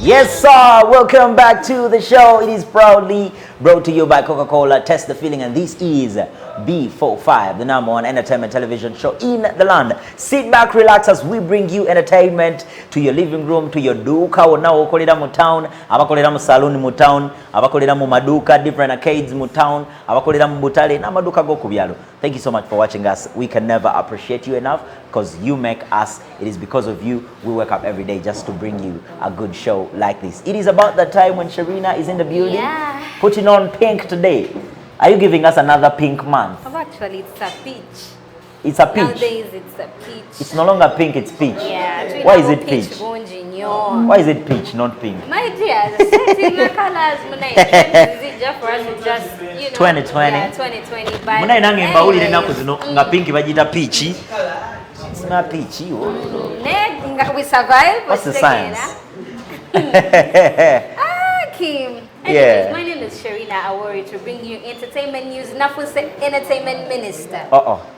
Yes, sir. Welcome back to the show. It is proudly brought to you by Coca-Cola. Test the feeling, and this is B4Five, the #1 entertainment television show in the land. Sit back, relax as we bring you entertainment to your living room, to your duka. Now, okolera mu town, abakolera mu saloon mu town, abakolera mu maduka, different arcades mu town, abakolera mu butale na maduka go kubyalo. Thank you so much for watching us. We can never appreciate you enough because you make us. It is because of you we wake up every day just to bring you a good show like this. It is about the time when Sherina is in the building, putting on pink today. Are you giving us another pink month? Actually, it's a peach. It's a peach. Nowadays, it's a peach. It's no longer pink, it's peach. Yeah. Why is it peach? Why is it peach, not pink? My dear, the setting colors, is just for us to just, 2020. Yeah, 2020. Muna inange mbawulire naku zino nga pink bagita peach. It's not peachy. We survive. What's the science? Kim. Anyways, my name is Sherina Awori to bring you entertainment news. Nafuse entertainment minister.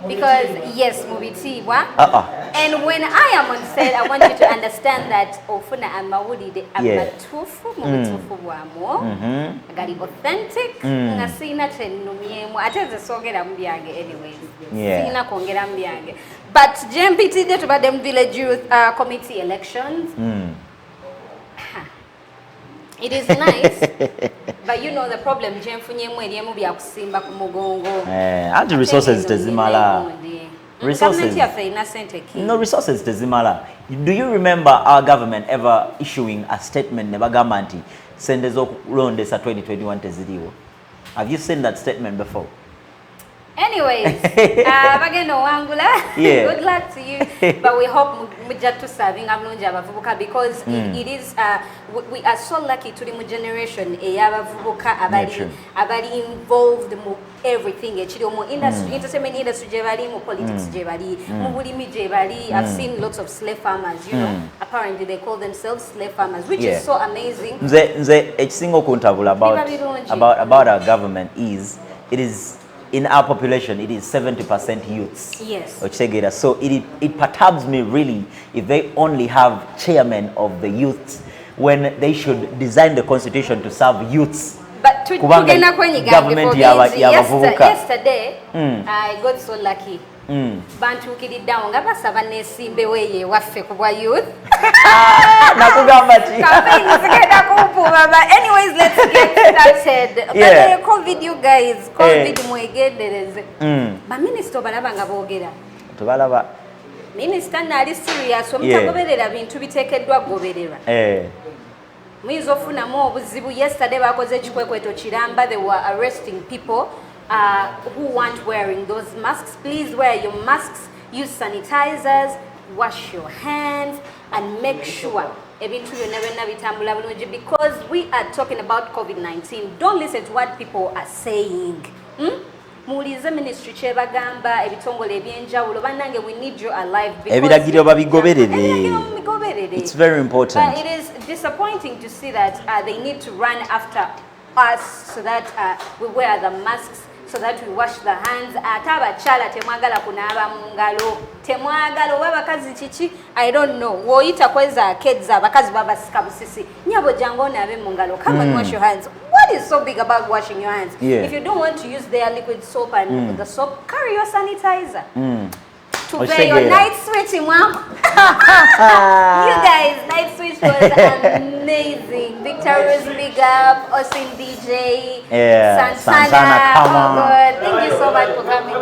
Because yes, mubitiwa. And when I am on set, I want you to understand that ofuna amawuli de amatufu mubitufu wamo. Agari authentic. Ngasina tenumyemu. Ateze sogera mbyange anyways. Sina kongera mbyange. But JMPT did about them village youth committee elections. It is nice, but you know the problem. The resources tezimala. Resources. No resources tezimala. Do you remember our government ever issuing a statement never government sendezo kulondesa 2021 teziriwo? Have you seen that statement before? Anyways, good luck to you. But we hope to serving because it is we are so lucky to the generation abali involved in everything. Industry, entertainment industry, politics, I've seen lots of slave farmers. You know, apparently they call themselves slave farmers, which is so amazing. About our government is it is. In our population, it is 70% youths. Yes. So it perturbs me really if they only have chairmen of the youths when they should design the constitution to serve youths. But government yesterday, I got so lucky. Bantu kidi down ngaba savane simbe weye waffe kubwa youth. Nakugamba chi. Campaign zikenda kupuma. But anyways, let's get started. But COVID you guys, COVID mwegendereze. Ba minister balabanga boogera. Tubalaba. Minister nali serious omutagoberera bintu bitekeddwa gobererwa. Mwizo funa mo obuzibu yesterday bakoze ekikwekweto kiramba, they were arresting people who weren't wearing those masks. Please wear your masks, use sanitizers, wash your hands, and make sure because we are talking about COVID-19. Don't listen to what people are saying. Mulize ministry chebagamba ebitongole ebyenjawulo banange we need you alive because it's very important. But it is disappointing to see that they need to run after us so that we wear the masks, so that we wash the hands. Atabachala temwagala kunaba mungalo temwagala wabakazi chichi I don't know woita kweza kids abakazi baba sikabusisi nyabo jango nabe mungalo come and wash your hands. What is so big about washing your hands? If you don't want to use their liquid soap and the soap, carry your sanitizer. To pay your night switch, mom. You guys, night switch was amazing. Victoria's big up, Austin DJ, Santana, come on. Thank you so much for coming.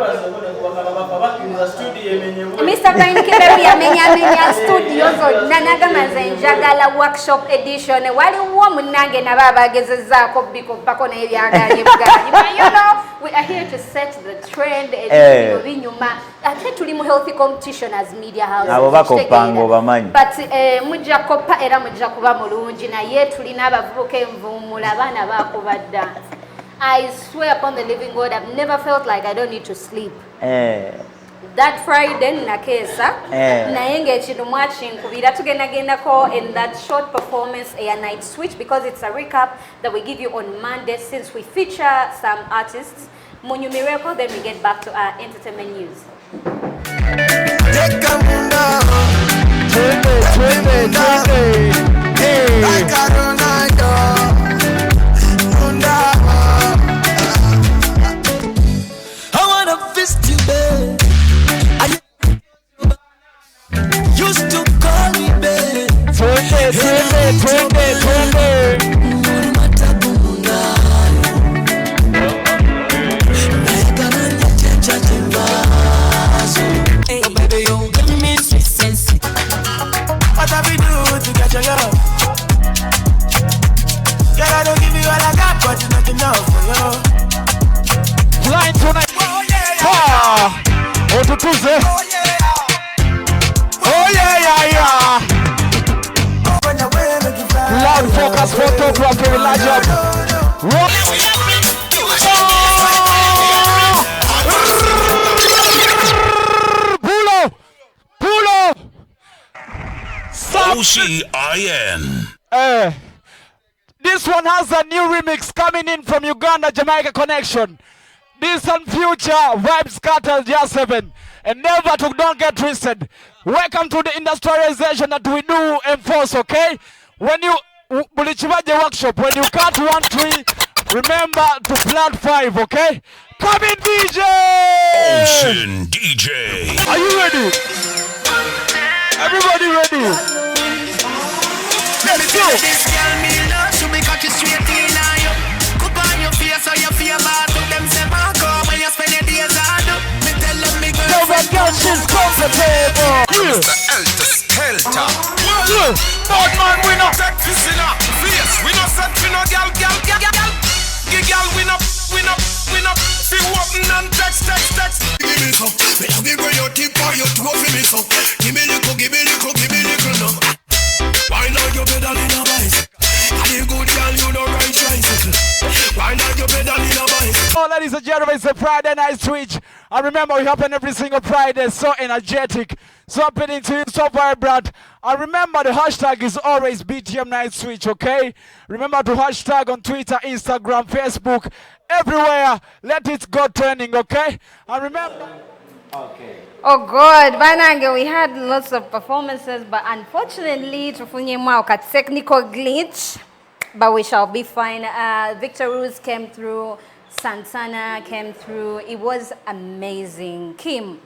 Mr. Kainkibebi amenya studios nanaga manzenjagala workshop edition. Wali womunange na baba gezezako biko pako na ebyaganye buganye. But you know, we are here to set the trend. Ate tulimu healthy competition as media houses. But mujja koppa era mujja kuba mulungi naye tulina abavubuka envumula abaana bakubadda. I swear upon the living God, I've never felt like I don't need to sleep. That Friday nakesa naye ng'ekintu mwakinkubira tugendagendako in that short performance a night switch because it's a recap that we give you on Monday since we feature some artists. Munyumireko, then we get back to our entertainment news. Hey. like a Ronaldo. I wanna fist you, babe. I used to call me babe. 20. Hey, oh baby, you give me sweet sense. What have we do to get your love? Girl, I don't give you all I got, but it's not enough for you. Blind tonight. Oh yeah. Oh, to Tuesday. Oh yeah. Oh yeah. When the way make you fly. Loud focus photography, large up. Rock. Pulo. OCIN. This one has a new remix coming in from Uganda, Jamaica connection. This and future vibes Kato just 7. And never to don't get twisted. Welcome to the industrialization that we do enforce, okay? When you Bulichibaje workshop, when you cut 1 tree, remember to plant 5, okay? Come in, DJ! Ocean DJ. Are you ready? Everybody ready? Let's go! This girl me love, she make cocky straight in on you. Cook on your face so you feel bad to them say Marco when you spend your days hard. Me tell them me girl. No, girl, she's comfortable. Mr. Helter Skelter. Bad man, we not. This in our face. We not set for no gal. Girl, win up. See open and text. Give me some. Me have you where your tip or your toe for me some. Give me little now. Why not you pedal in a bicycle? And you good girl, you don't ride tricycle. Why not you pedal in a bicycle? Oh, ladies and gentlemen, it's a Friday night switch. I remember we happen every single Friday. So energetic, so appealing to you, so vibrant. I remember the hashtag is always BTM Night Switch, okay? Remember to hashtag on Twitter, Instagram, Facebook, everywhere. Let it go trending, okay? And remember... Okay. Oh God, Banange, we had lots of performances, but unfortunately, tufunyemwa a technical glitch, but we shall be fine. Victor Rose came through, Santana came through. It was amazing. Kim,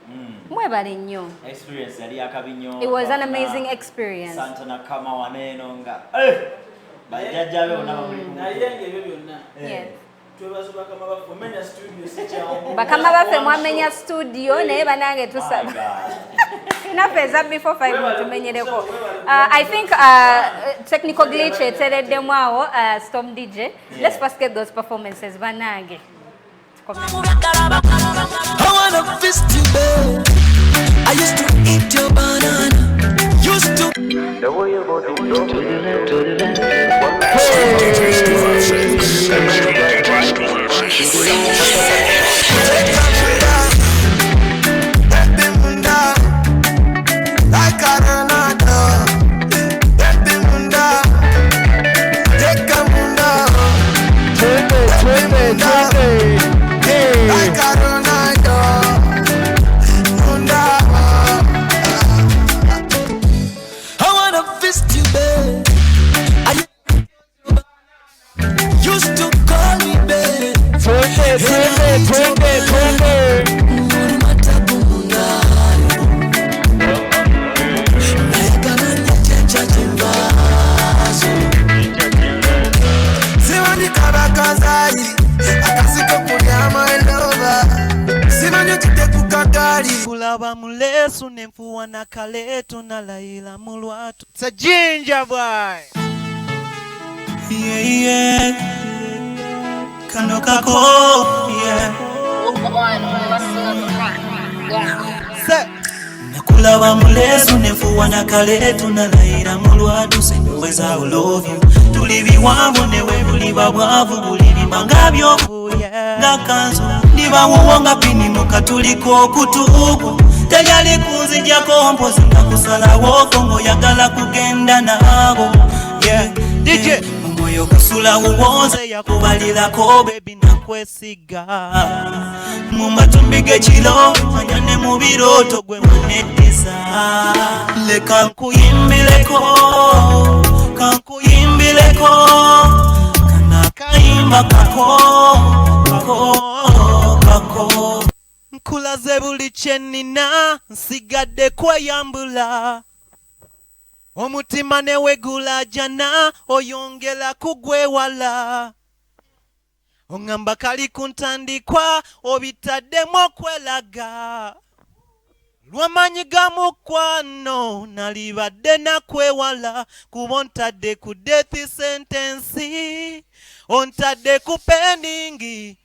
Experience. It was an amazing experience. Santana kama waneno nga. Yes. Bakama bafe mwamenya studio naye banange tusaba. Napeza B4Five tumenyereko. I think technical glitch etereddemu awo Storm DJ. Let's first get those performances banange. I wanna fist you, babe. I used to eat your banana. Used to. The way you go to the like a Ronaldo. Like a Ronaldo. I wanna fist you, babe. I used to call me babe. Kulaba mulesu nemfuwa na kaletu na laila mulwatu. It's a ginger boy. Yeah. Kano kako. Yeah. Nakulaba mulesu nemfuwa na kaletu na laila mulwatu. Sendoweza I love you. Tulivi wambo newe buliba bwavu bulibi mangabyo. Ngakanzo ndiba uwonga pini mukatuliko kutuku. Tejali kunzija kompozi nakusala woko ngoyagala kugenda nabo. Yeah, DJ moyo kusula uwonze yakubalirako baby nakwesiga. Mumatumbige chilo manyane mu biroto gwe munetiza. Leka nkuyimbireko kankuyimbi kampuleko kana kayimba kako nkulaze buli kyenina nsigadde kweyambula omutima newegula jana oyongera kugwewala ongamba kali kuntandikwa obitaddemu okwelaga lwamanyiga mukwano nalibadde nakwewala kuba ontadde ku death sentence ontadde ku pending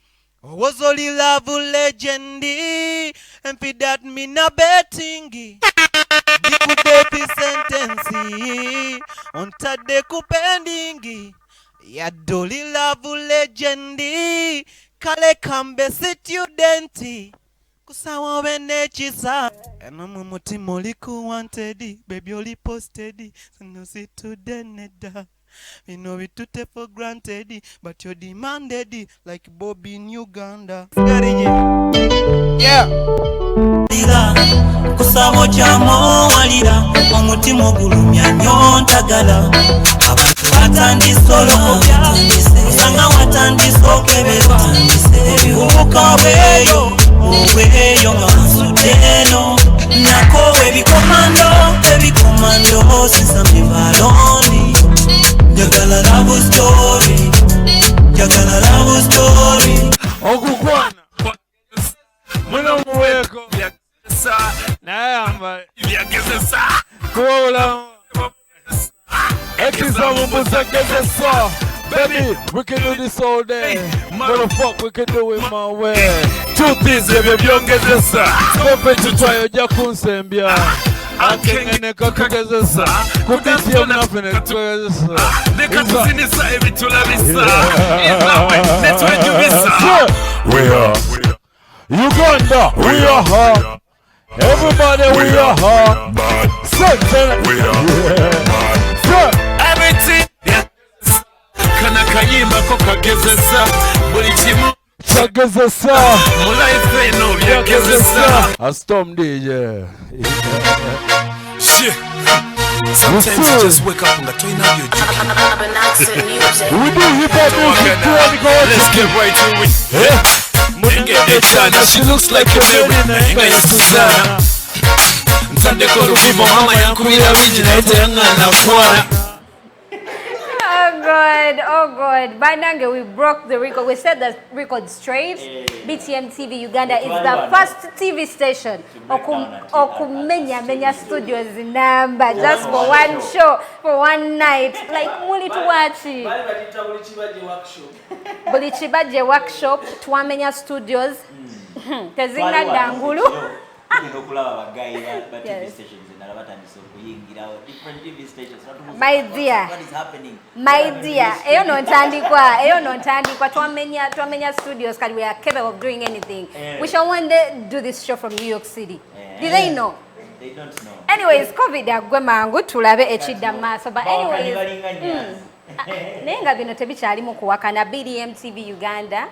was only love legend and for that me na betting ku death sentence ontadde ku pending ya doli love legend kale kambe student kusawa bene chisa eno mu mutima oli ku wanted baby oli posted no see today neda we know we took it for granted but you demanded like Bobby in Uganda yeah kusabo chamo walira omutima ogulumya nyontagala abantu batandisolo kusanga watandisokebera ebiwuka beyo oweyo nga nsudeno nako ebikomando sesame baloni jagala love story okukwana muna muweko nayamba kola ekizamubuzagezesa baby we can do this all day motherfuck we can do it my way truth is ebyo byongezesa kope tutwayo ojja kunsembya akengene kakugezesa kubisi omunafene kutwegezesa leka tuzinisa ebitulabisa izawe netwejubisa we are Uganda we are hot everybody we are hot we are everything kana kayimba ko kagezesa buli kimu chagezesa mu life eno byagezesa a storm DJ shit sometimes you just wake up and go turn up your juke we do hip hop music let's get right to it she looks like a baby nga yesusana ntandeko luvivo mama yankubira bingi naye teyangana kwala. Oh God. Banange, we broke the record. We set the record straight. BTM TV Uganda is the first TV station okumenya studios number just for one show, for one night. Like muli tuwachi. Bulichibaje workshop tuwamenya studios. Tezinga dangulu. My dear, eyo nontandikwa twamenya studios because we are capable of doing anything. We shall one day do this show from New York City. Did they know? They don't know. Anyways, COVID agwe mangu tulabe echida maso. But anyways, nenga bino tebikyali mu kuwakana. BDM TV Uganda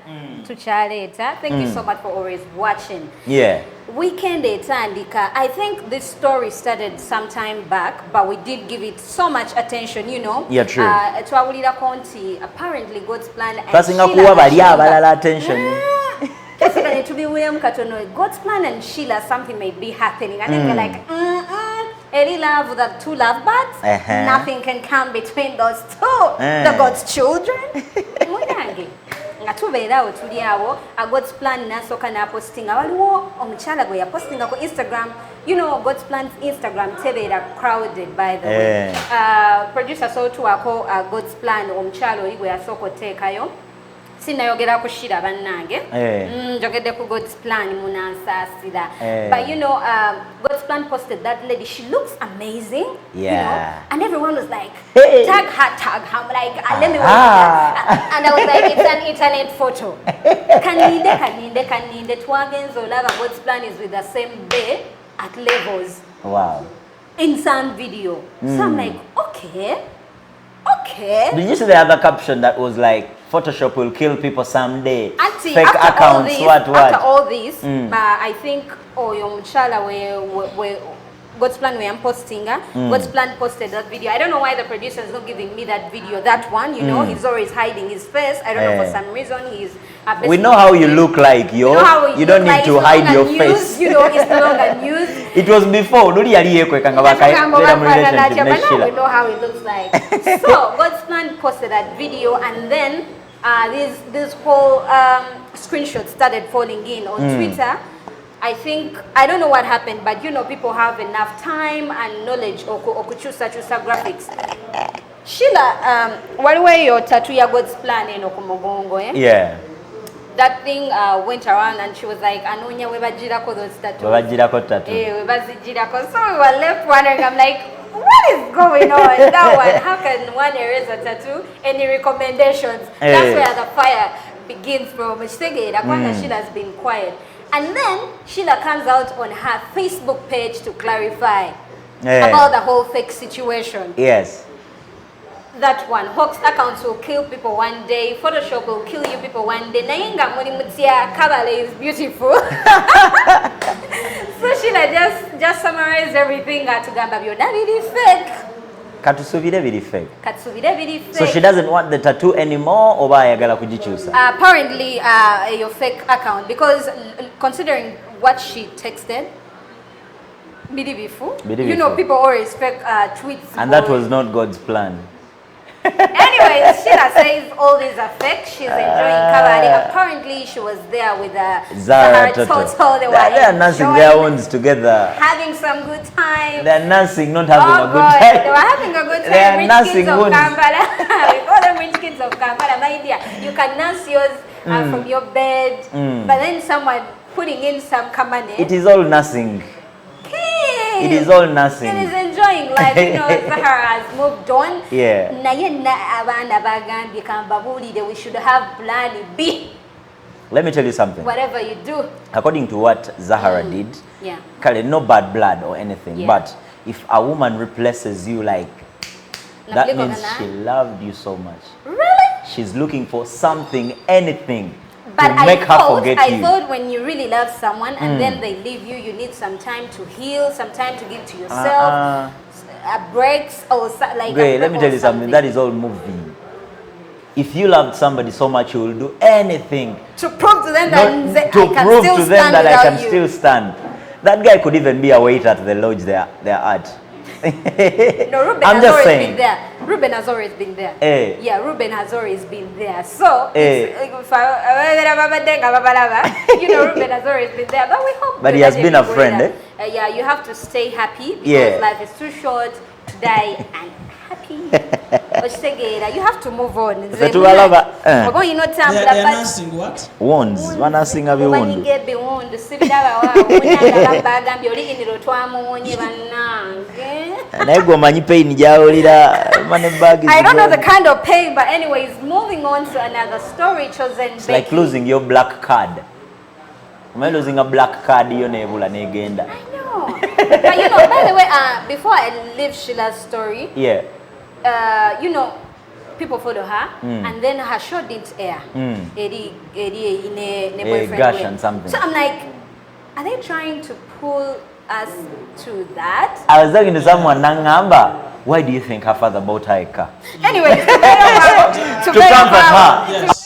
tukyaleeta. Thank you so much for always watching. Yeah. Weekend etandika. I think this story started some time back, but we did give it so much attention, you know. Yeah, true. Twawulira konti apparently God's plan and Kasinga kuwa bali abalala attention. God's plan and Sheila, something may be happening. And then we're like, any love that two love, but nothing can come between those two. The God's children. God's plan nasoka na postinga waliwo omuchala gwe ya postinga ko Instagram. You know, God's plan's Instagram tebera crowded by the way. Producer so tu wako God's plan omuchalo igwe yasoko tekayo. Sinayogera kushira bannange. Njogedde ku God's plan munansasira. But you know, God's plan posted that lady. She looks amazing. Yeah. You know? And everyone was like, tag her. I'm like, let me watch that. And I was like, it's an internet photo. Kaninde twagenzo lava God's plan is with the same bed at levels. Wow. In some video. So I'm like, okay. Did you see the other caption that was like, Photoshop will kill people someday? Auntie, fake accounts, what? After all this, I think, your mchala God's Plan where I'm posting. God's Plan posted that video. I don't know why the producer is not giving me that video, that one. You know, he's always hiding his face. I don't know, for some reason he's. We know how you look like, yo. You don't need to hide your face. You know, it's no longer news. It was before. We know how it looks like. So God's Plan posted that video, and then this whole screenshot started falling in on Twitter. I don't know what happened, but you know, people have enough time and knowledge or kuchusa graphics. Sheila, what way your tattoo ya God's Plan in Okumugongo, eh? Yeah. That thing went around, and she was like, Anonya webajirako those tattoos. Webajirako tattoo. Webajirako. So we were left wondering, I'm like, what is going on? That one, how can one erase a tattoo? Any recommendations? That's where the fire begins from. Sheila's been quiet. And then Sheila comes out on her Facebook page to clarify about the whole fake situation. Yes. That one, hoax accounts will kill people one day, Photoshop will kill you people one day. Nainga Monimutia Kabale is beautiful. So Sheila just summarized everything at Gamba. You're not really fake. Katusubire biri fake. Katusubire biri fake. So she doesn't want the tattoo anymore, or ayagala kujichusa? Apparently, your fake account, because considering what she texted, you know, people always fake tweets. And that was not God's plan. Anyways, Sheila says all these are fake. She's enjoying Kabari. Apparently, she was there with Zahara Toto. They are nursing their wounds together. Having some good time. They are nursing, not having a good time. They were having a good time. They are nursing wounds. We call them rich kids of Kampala. My dear, you can nurse yours from your bed, but then someone putting in some kamane. It is all nursing. It is all nursing. It is enjoying life. You know, Zahara has moved on. Yeah. We should have plan B. Let me tell you something. Whatever you do. According to what Zahara did, no bad blood or anything, but if a woman replaces you, like, that means she loved you so much. Really? She's looking for something, anything. But I thought when you really love someone and then they leave you, you need some time to heal, some time to give to yourself, breaks or like. Great, let me tell you something. That is all moving. If you loved somebody so much, you will do anything to prove to them that I can still stand. That guy could even be a waiter at the lodge they're at. No, Ruben I'm has just always saying. been there. Ruben has always been there. Yeah, Ruben has always been there. So, you know, Ruben has always been there. But we hope. But he has been a friend. Yeah, you have to stay happy because life is too short to die and happy. You have to move on. They are nursing what? Wounds. Wanasing abi wound. I don't know the kind of pain, but anyways, moving on to another story chosen. It's like losing your black card. Am I losing a black card? You know. I know. But you know, by the way, before I leave Sheila's story, you know, people follow her, and then her show didn't air. Gosh, and something. So I'm like, are they trying to pull us to that? I was talking to someone, Nangamba. Why do you think her father bought her a car? Anyways, to comfort her. Yes.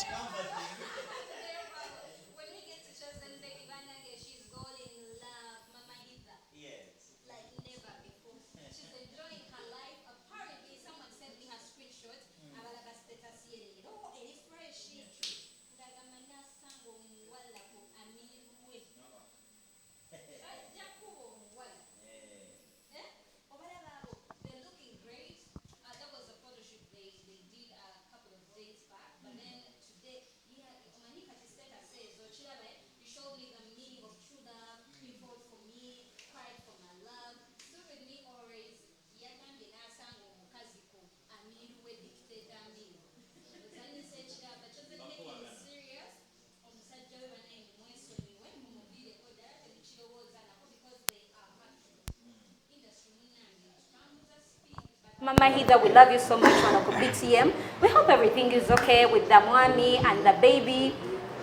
Mama Hida, we love you so much on BTM. We hope everything is okay with the mommy and the baby.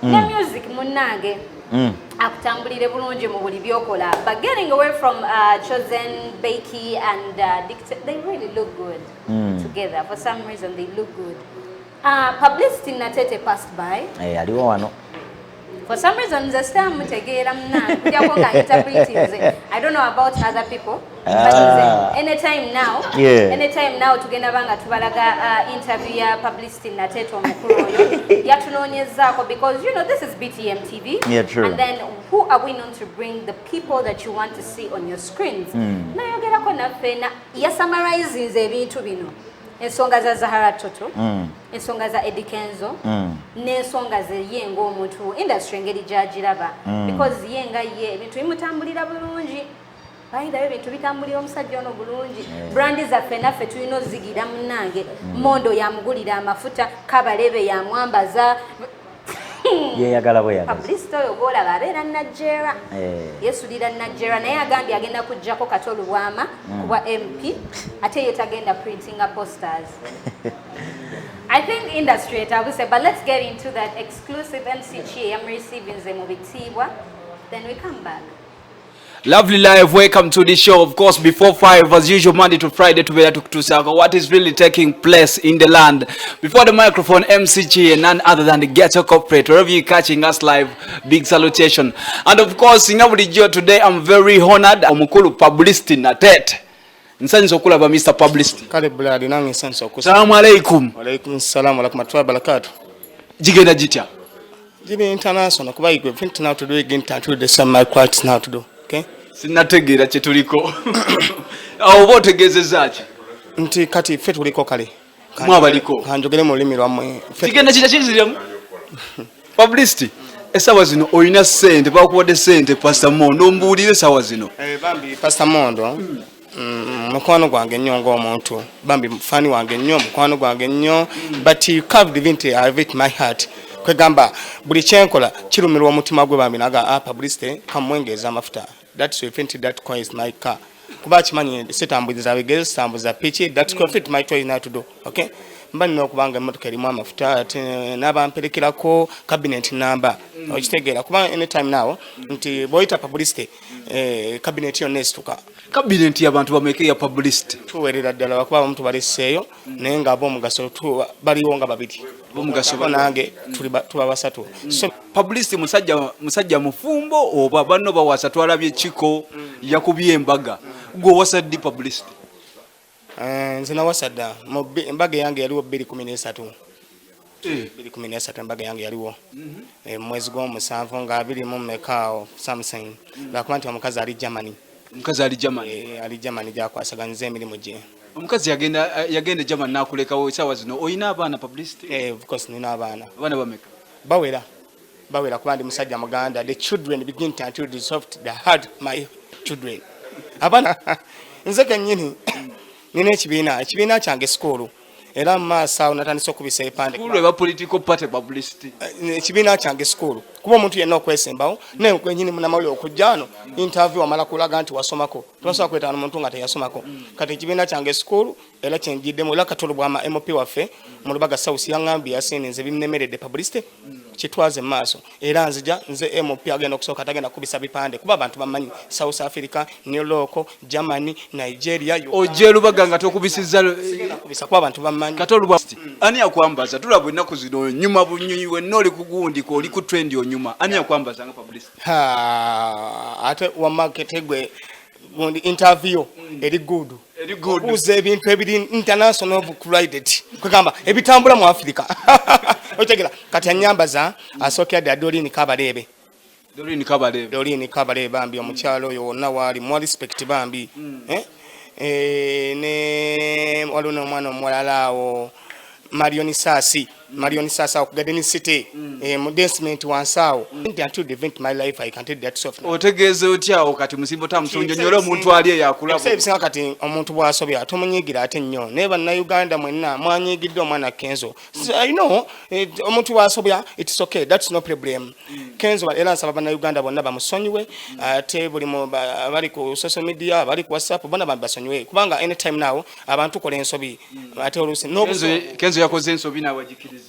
The music, munage. akutambulire bulungi mu buli byokola. But getting away from Chosen, Becky and they really look good together. For some reason they look good. Publicity Natete passed by. Aliwo wano. For some reason, the star mutegera mna kujakonga interpreting. I don't know about other people, but anytime now, tugenda banga tubalaga interview ya Publicity Natete omukulu oyo yatunonyezako, because you know this is BTM TV. Yeah, true. And then who are we known to bring the people that you want to see on your screens? Nayogerako naffe ya summarizing ebintu bino. Ensonga za Zahara Toto, ensonga za Eddie Kenzo, n'ensonga ze ye ng'omuntu industry ngeri gy'agiraba, because ye nga ye ebintu bimutambulira bulungi, bayindayo ebintu bitambulira omusajja ono bulungi. Brandi zaffe naffe tulina ozigira munnange, Mondo yamugulira amafuta, Kabalebe yamwambaza. Yeyagala bweyagaza. Publicity oyo gw'olaba abeera Nigeria. Yesulira Nigeria naye agambye agenda kujjako Kato Lubwama kuba MP ate ye tagenda printinga posters. I think industry etabuse, but let's get into that exclusive MCG I'm receiving ze mu bitibwa, then we come back. Lovely live, welcome to the show. Of course, B4Five, as usual, Monday to Friday to Tusaka. What is really taking place in the land? Before the microphone, MCG and none other than the Ghetto Corporate. Wherever you're catching us live, big salutation. And of course, in Awori today, I'm very honored. Omukulu Publicity Natete. Nsanyi sokula ba Mr. Publicity. Kale buladi nange nsanyi sokula. Assalamu alaikum. Wa alaikum salam wa rahmatullahi wa barakatuh. Jigenda jitya. Jini international kuba you think now to do again to the some my quite now to do. Okay? Sinategera kye tuliko. Awo botegezezaki. Nti kati fe tuliko kale. Mwabaliko. Kanjogere mu limi lwamwe. Jigenda kita kiziryamu. Publicity. Esawa zino oyina sente bakuwadde sente Pastor Mondo mbuulire esawa zino. Bambi Pastor Mondo. Mukwano gwange nnyo ng'omuntu. Bambi fani wange nnyo, mukwano gwange nnyo. But you carved the vintage I have it my heart. Kwegamba buli kyenkola kirumirwa omutima gwe bambi naga Publicity kamwengeza amafuta. That's why that coins my car. Kuba kimanyi sitambuza bigezi sitambuza pichi. That's why fit my choice now to do. Okay? Mbani n'okubanga emmotoka erimu amafuta n'abamperekerako cabinet number. Okitegeera kuba anytime now nti boyita Publicity cabinet yonna esituka. Cabinet y'abantu bameke ya Publicity. Tuweerera ddala bakuba omuntu baleseeyo naye nga ab'omugaso baliwo nga babiri. Omugaso nange tuba basatu. So Publicity musajja mufumbo oba banno bawasa twalabye kiko yakubye embaga. Gwe wasadde Publicity. Nze nawasadda embaga yange yaliwo 2013. 2013 embaga yange yaliwo. Mwezi gw'omusanvu nga 20 mu mekaawo something. Lwakuba nti omukazi ali Germany. Omukazi ali Germany. Ali Germany gyakwasaganyiza emirimu gye. Omukazi yagenda Germany nakulekawo esawa zino. Oyina abaana Publicity? Of course nina abaana. Abaana bameka? Bawera kuba ndi musajja muganda. The children begin to until the soft the hard my children. Abaana nze kennyini nina ekibiina kyange sikulu. Era maaso natandise okubisa epande. Sikulu eba political party Publicity. Ekibiina kyange sikulu. Kuba omuntu yenna okwesembawo naye kwennyini munamawulire okujja ano interview amala kulaga nti wasomako. Tosobola kwetana omuntu nga teyasomako. Kati ekibiina kyange sikulu era kyenjiddemu era Kato Lubwama MP waffe mu Lubaga South yangambye yasinze binnemeredde Publicity kitwaze maaso era nze MP agenda okusooka tagenda kubisa bipande kuba abantu bamanyi South Africa, New York, Germany, Nigeria oje Lubaga nga tokubisiza kubisa kuba abantu bamanyi Kato Lubwama ani akwambaza tulabwe ennaku zino nyuma bunyunyi wenna oli kugundi ko oli ku trend onyuma ani akwambaza nga Publicity ate wa market gwe interview eri good uze ebintu ebiri international created kwegamba ebitambula mu Africa otegera kati anyambaza asokya Doreen Kabalebe bambi omukyalo oyo wonna wali mu respect bambi ne waluna omwana omulalawo Marion Sasi of Garden City mu basement wansawo until the event my life I can tell that soft otegeze otyawo kati musimbo tamusonjonyola omuntu ali yakulabo sebisa kati omuntu bwasobya tomunyigira ate nnyo neba na Uganda mwenna mwanyigidde omwana Kenzo I know omuntu bwasobya it's okay that's no problem Kenzo era nsaba na Uganda bonna bamusonyiwe ate buli bali ku social media bali ku WhatsApp bonna basonyiwe kubanga anytime now abantu kola ensobi ate olusi Kenzo yakoze ensobi na wajikiriza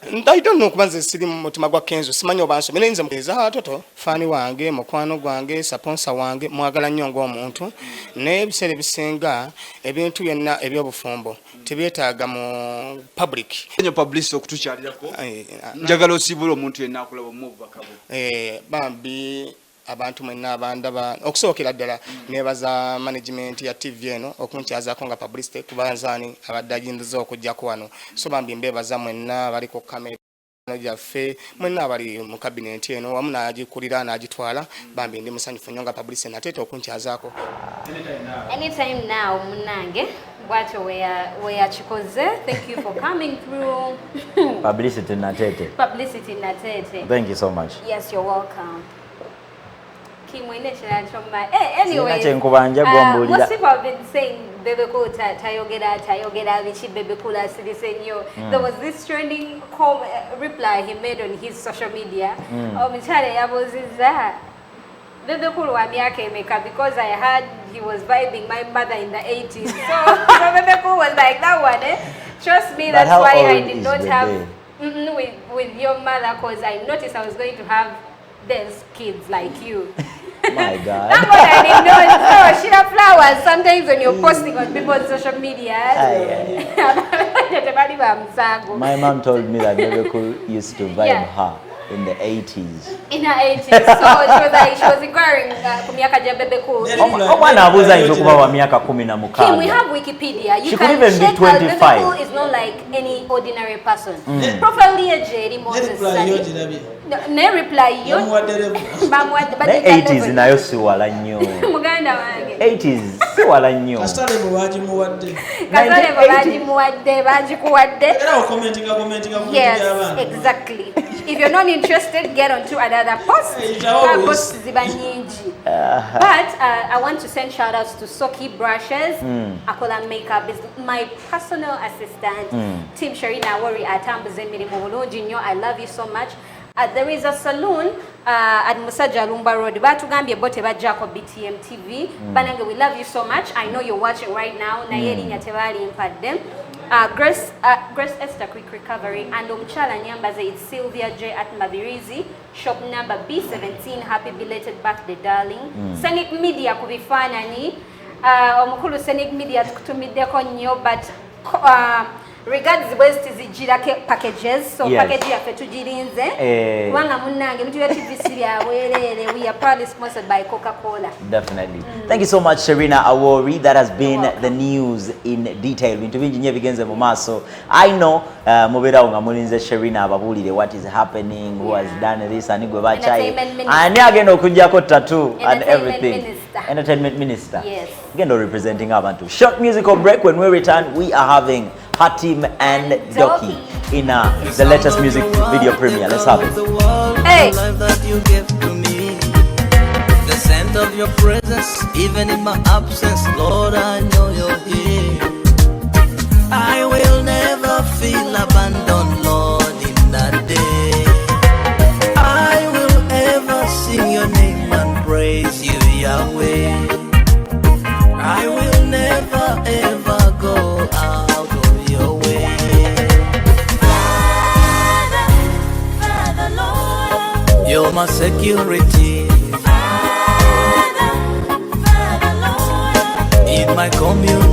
I don't know kubanze siri mu mutima gwa Kenzo simanyi obanso menenze mugeza toto fani wange mukwano gwange sponsor wange mwagala nnyo ng'omuntu ne bisere bisenga ebintu byonna ebyobufumbo tebyetaaga mu public enyo publicity okutukyalirako njagala osibula omuntu yenna akulaba mu bakabo bambi abantu mwenna abandaba okusookera ddala nebaza management ya TV eno okunkyazaako nga publicity kubanzaani abadde ajindiza okujjako wano so bambi mbebaza mwenna bali ku kamera gyaffe mwenna abali mu cabinet eno wamu n'agikulira n'agitwala bambi ndi musanyufu nnyo nga Publicity Natete okunkyazaako anytime now munange bwato where chikoze. Thank you for coming through. Publicity Natete. Publicity Natete. Thank you so much. Yes, you're welcome. Anyway, most people have been saying Bebe Ko Tayogeda Vichi Bebe Kula Sidisenyo. There was this trending reply he made on his social media. Bebe Kulu because I heard he was vibing my mother in the 80s. So Bebe Kulu was like that one, eh? Trust me, that's why I did not have with your mother, because I noticed I was going to have these kids like you. My God. That's what I didn't know. So, Shira Flowers, sometimes when you're posting on people's social media, my mom told me that Miracle used to vibe her in the 80s. In her 80s. So she was inquiring kumiaka ja Bebe Ko. Kim, we have Wikipedia. You can check out Bebe Ko is not like any ordinary person. Properly a Jerry Moses. Ne reply yo. The 80s nayo si wala nnyo. Muganda wange. 80s si wala nnyo. Kasale baji muwadde baji kuwadde. Yes, exactly. If you're not interested, get on to another post. But I want to send shout outs to Soki Brushes, Akola Makeup is my personal assistant. Team Sherina Awori at Tambazemiri Jinyo, I love you so much. There is a saloon at Musaja Lumba Road. Batugambye bote bajako BTM TV. Banange, we love you so much. I know you're watching right now. Nayeri nyatewali impadem. Grace Esther Quick Recovery and Umchala Nyambaze, it's Sylvia J at Mabirizi, shop number B17. Happy belated birthday, darling. Scenic Media kubifana ni omukulu Scenic Media tukutumideko nnyo, but regards the best zijira packages, so package ya fetujirinze kubanga munange mtu ya TVC ya welele. We are proudly sponsored by Coca-Cola. Definitely. Thank you so much, Sherina Awori. That has been the news in detail. Bintu bingi nye bigenze mu maso. I know mubera nga mulinze Sherina ababulire what is happening, who has done this and gwe bachai. And agenda okujjako tattoo and everything. Entertainment Minister. Yes. Agenda representing abantu. Short musical break. When we return, we are having Hatim and Doki in the latest music video premiere. Let's have it. Hey! The scent of your presence, even in my absence, Lord, I know you're here. I will never feel abandoned, Lord, in that day. I will ever sing your name and praise you, Yahweh. I will never ever go out of your way. Father, Lord, you're my security. Father, Lord, in my community.